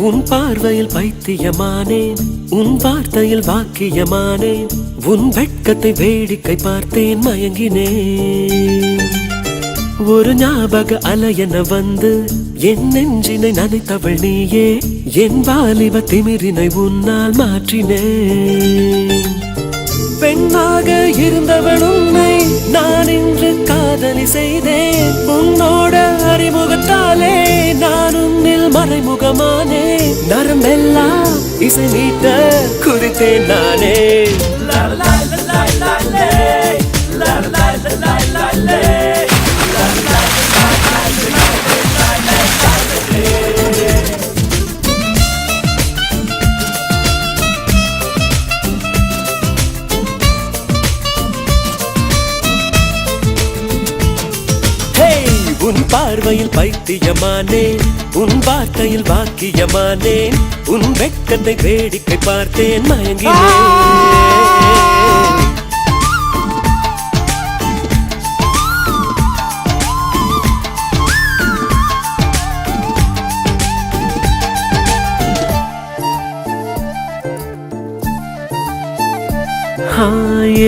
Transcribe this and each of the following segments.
உன் பார்வையில் பைத்தியமானேன், உன் வார்த்தையில் வாக்கியமானேன், உன் வெட்கத்தை வேடிக்கை பார்த்தேன் மயங்கினேன். ஒரு ஞாபக அலையென வந்து என் நெஞ்சினை நனைத்தவள் நீயே, என் வாலிப திமிரினை உன்னால் மாற்றினேன். பெண்ணாக இருந்தவள் உன்னை நான் இன்று காதலி செய்தேன். உன்னோட அறிமுகத்தாலே நான் உன்னில் மறைமுகமானே. நரம்பெல்லாம் இசை மீட்ட குறித்தேன் நானே. உன் பார்வையில் பைத்தியமானேன், உன் வார்த்தையில் வாக்கியமானேன், உன் வெட்கத்தை வேடிக்கை பார்த்தேன் மயங்கினேன்.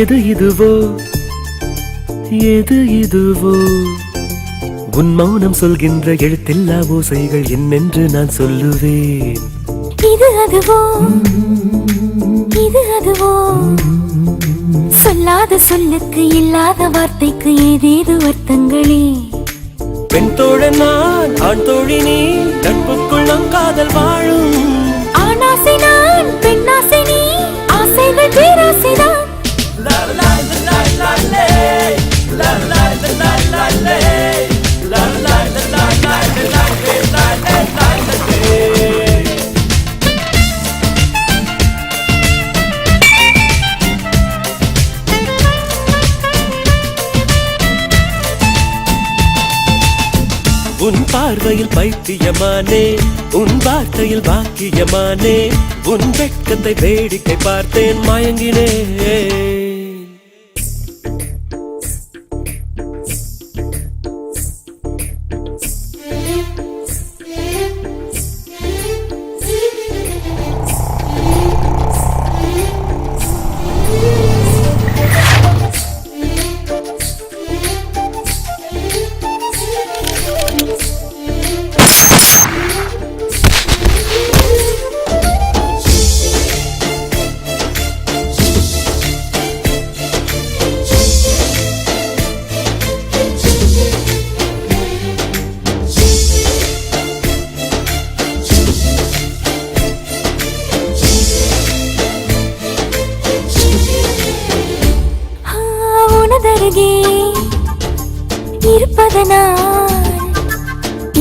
எது இதுவோ எது இதுவோ, உன் மௌனம் சொல்கின்ற எழுத்தில்லா ஓசைகள் என்னென்று நான் சொல்லுவேன். இது அதுவோ இது அதுவோ, சொல்லாத சொல்லுக்கு இல்லாத வார்த்தைக்கு ஏதேது அர்த்தங்களே. பெண் தோழன் நான், ஆண் தோழி நீ, நட்புக்குள் நம் காதல் வாழும். ஆணாசை நான், பெண்ணாசை நீ, ஆசைகள் பேராசைதான். உன் பார்வையில் பைத்தியமானே, உன் வார்த்தையில் வாக்கியமானே, உன் வெட்கத்தை வேடிக்கை பார்த்தேன் மயங்கினேன். இருப்பதனால்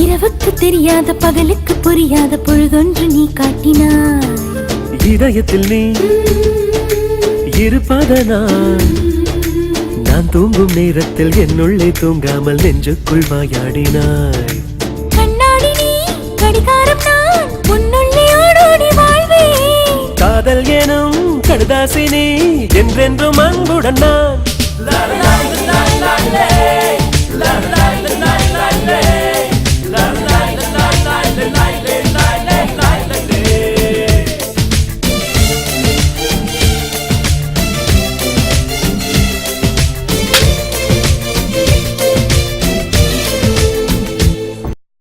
இரவுக்கு தெரியாத பகலுக்கு புரியாத பொழுதொன்று நீ காட்டினாய். இதயத்தில் நீ இருப்பதனால் நான் தூங்கும் நேரத்தில் என்னுள்ளே தூங்காமல் நெஞ்சுக்குள் வாயாடினாய். கண்ணாடி நீ, கடிகாரம் நான், உன்னுள்ளே ஓடோடி வாழ்வேன். காதல் எனும் கடுதாசினி, என்றென்றும் அன்புடன் நான்.